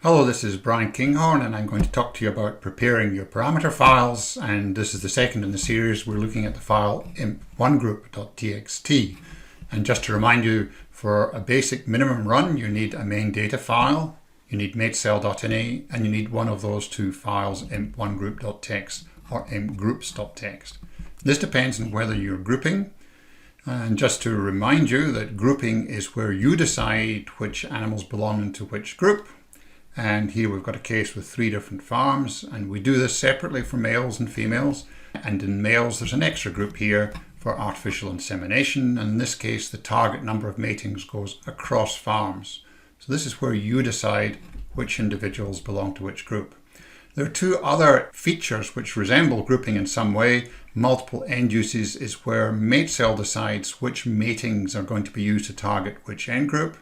Hello, this is Brian Kinghorn and I'm going to talk to you about preparing your parameter files, and this is the second in the series. We're looking at the file InpOneGroup.txt, and just to remind you, for a basic minimum run you need a main data file, you need matecell.ini, and you need one of those two files, InpOneGroup.txt or InpGroups.txt. This depends on whether you're grouping. And just to remind you that grouping is where you decide which animals belong into which group. And here we've got a case with 3 different farms, and we do this separately for males and females. And in males there's an extra group here for artificial insemination, and in this case the target number of matings goes across farms. So this is where you decide which individuals belong to which group. There are 2 other features which resemble grouping in some way. Multiple end uses is where matecell decides which matings are going to be used to target which end group.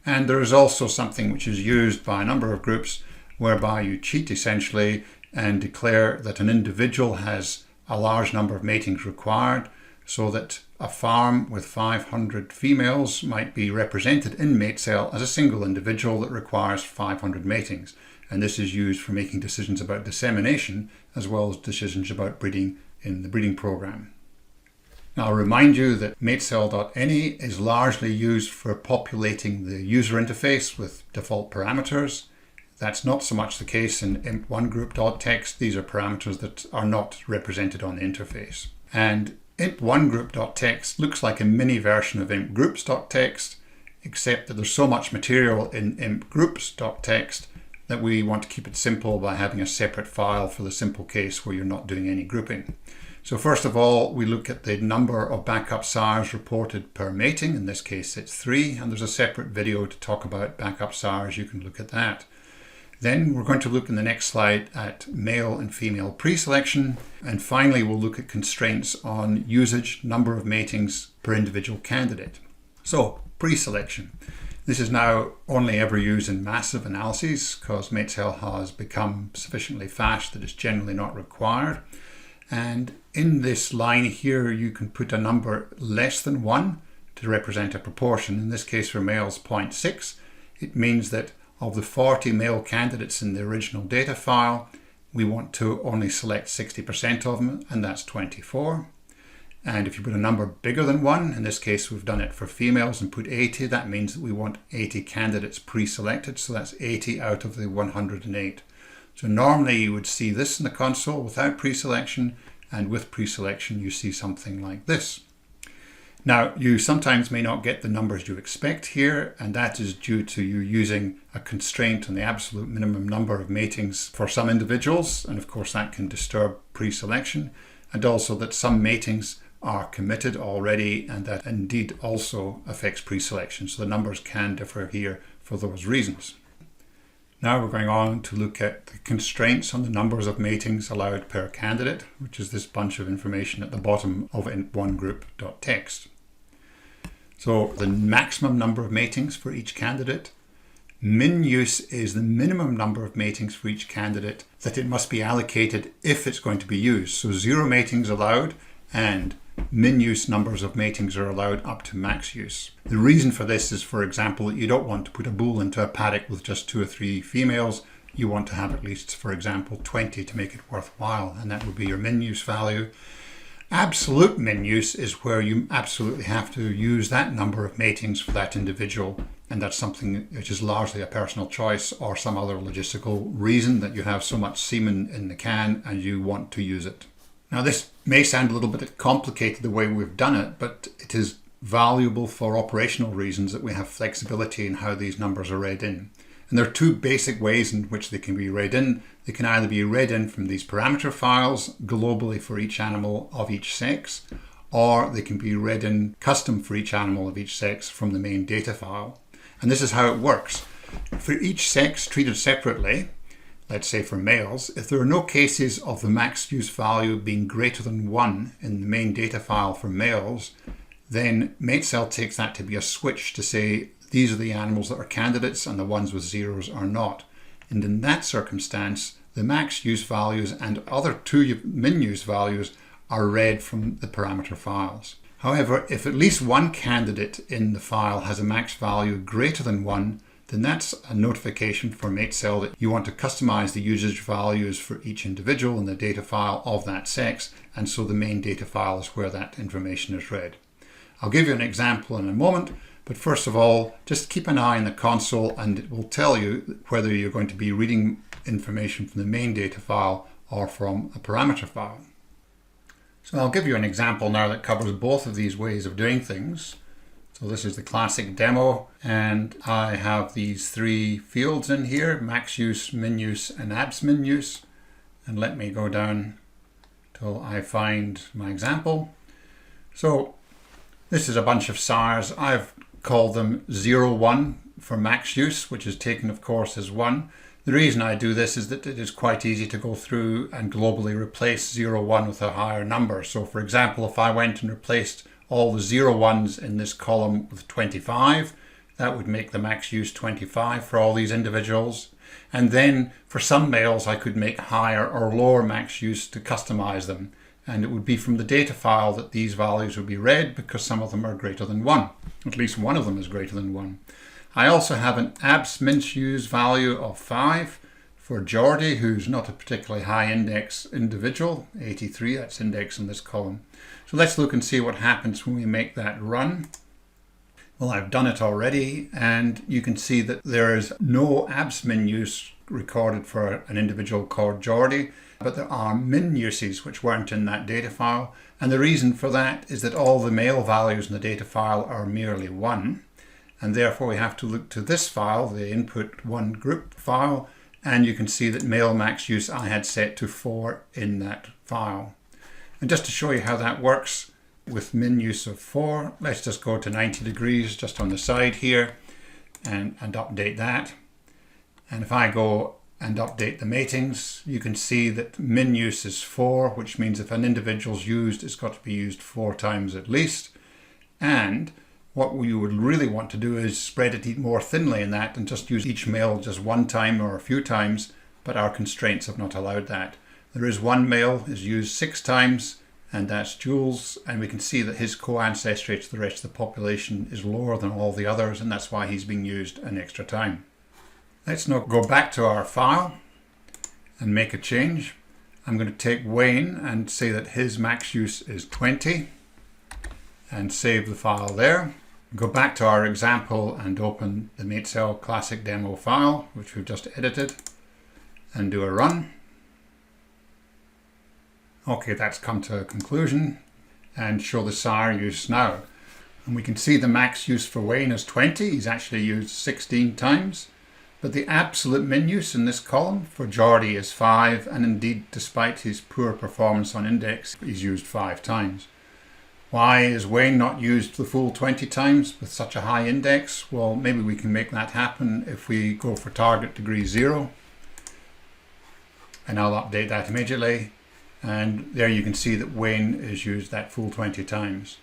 And there is also something which is used by a number of groups whereby you cheat essentially and declare that an individual has a large number of matings required, so that a farm with 500 females might be represented in matecell as a single individual that requires 500 matings. And this is used for making decisions about dissemination as well as decisions about breeding in the breeding program. Now I'll remind you that matecell.ini is largely used for populating the user interface with default parameters. That's not so much the case in InpOneGroup.txt. These are parameters that are not represented on the interface. And InpOneGroup.txt looks like a mini version of InpGroups.txt, except that there's so much material in InpGroups.txt that we want to keep it simple by having a separate file for the simple case where you're not doing any grouping. So first of all, we look at the number of backup sires reported per mating. In this case, it's 3, and there's a separate video to talk about backup sires. You can look at that. Then we're going to look in the next slide at male and female preselection. And finally, we'll look at constraints on usage, number of matings per individual candidate. So preselection. This is now only ever used in massive analyses because matecell has become sufficiently fast that it's generally not required. And in this line here, you can put a number less than 1 to represent a proportion. In this case for males, 0.6. It means that of the 40 male candidates in the original data file, we want to only select 60% of them, and that's 24. And if you put a number bigger than 1, in this case we've done it for females and put 80, that means that we want 80 candidates pre-selected, so that's 80 out of the 108. So normally you would see this in the console without pre-selection, and with pre-selection you see something like this. Now you sometimes may not get the numbers you expect here, and that is due to you using a constraint on the absolute minimum number of matings for some individuals, and of course that can disturb pre-selection, and also that some matings are committed already, and that indeed also affects pre-selection. So the numbers can differ here for those reasons. Now we're going on to look at the constraints on the numbers of matings allowed per candidate, which is this bunch of information at the bottom of InpOneGroup.txt. So the maximum number of matings for each candidate. Min use is the minimum number of matings for each candidate that it must be allocated if it's going to be used. So 0 matings allowed, and min use numbers of matings are allowed up to max use. The reason for this is, for example, that you don't want to put a bull into a paddock with just 2 or 3 females. You want to have at least, for example, 20 to make it worthwhile, and that would be your min use value. Absolute min use is where you absolutely have to use that number of matings for that individual, and that's something which is largely a personal choice or some other logistical reason that you have so much semen in the can and you want to use it. Now this may sound a little bit complicated the way we've done it, but it is valuable for operational reasons that we have flexibility in how these numbers are read in. And there are 2 basic ways in which they can be read in. They can either be read in from these parameter files globally for each animal of each sex, or they can be read in custom for each animal of each sex from the main data file. And this is how it works. For each sex treated separately, let's say for males, if there are no cases of the max use value being greater than 1 in the main data file for males, then matecell takes that to be a switch to say these are the animals that are candidates and the ones with zeros are not. And in that circumstance, the max use values and other 2 min use values are read from the parameter files. However, if at least one candidate in the file has a max value greater than 1, then that's a notification for MateCell that you want to customize the usage values for each individual in the data file of that sex, and so the main data file is where that information is read. I'll give you an example in a moment, but first of all, just keep an eye on the console and it will tell you whether you're going to be reading information from the main data file or from a parameter file. So I'll give you an example now that covers both of these ways of doing things. So this is the classic demo, and I have these three fields in here: max use, min use, and abs min use. And let me go down till I find my example. So this is a bunch of sires. I've called them 0, 1 for max use, which is taken of course as 1. The reason I do this is that it is quite easy to go through and globally replace 0, 1 with a higher number. So for example, if I went and replaced all the 0, 1s in this column with 25, that would make the max use 25 for all these individuals. And then for some males, I could make higher or lower max use to customize them. And it would be from the data file that these values would be read, because some of them are greater than 1. At least one of them is greater than 1. I also have an abs min use value of 5 for Geordie, who's not a particularly high index individual, 83, that's index in this column. So let's look and see what happens when we make that run. Well, I've done it already, and you can see that there is no abs min use recorded for an individual called Geordie, but there are min uses which weren't in that data file. And the reason for that is that all the male values in the data file are merely 1. And therefore we have to look to this file, the InpOneGroup file, and you can see that male max use I had set to 4 in that file. And just to show you how that works with min use of 4, let's just go to 90 degrees just on the side here and update that. And if I go and update the matings, you can see that min use is 4, which means if an individual's used, it's got to be used 4 times at least. And what we would really want to do is spread it more thinly in that and just use each male just 1 time or a few times, but our constraints have not allowed that. There is one male is used 6 times, and that's Jules, and we can see that his co-ancestry to the rest of the population is lower than all the others, and that's why he's being used an extra time. Let's now go back to our file and make a change. I'm going to take Wayne and say that his max use is 20 and save the file there. Go back to our example and open the MateCell classic demo file, which we've just edited, and do a run. Okay, that's come to a conclusion, and show the sire use now. And we can see the max use for Wayne is 20. He's actually used 16 times. But the absolute min use in this column for Geordie is 5, and indeed, despite his poor performance on index, he's used 5 times. Why is Wayne not used the full 20 times with such a high index? Well, maybe we can make that happen if we go for target degree 0. And I'll update that immediately. And there you can see that Wayne is used that full 20 times.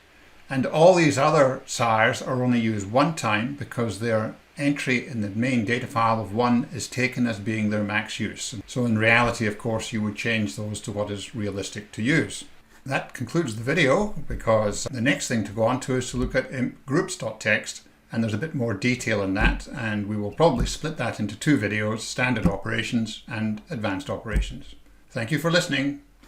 And all these other sires are only used 1 time because their entry in the main data file of 1 is taken as being their max use. So in reality, of course, you would change those to what is realistic to use. That concludes the video, because the next thing to go on to is to look at InpGroups.txt, and there's a bit more detail in that, and we will probably split that into 2 videos: standard operations and advanced operations. Thank you for listening.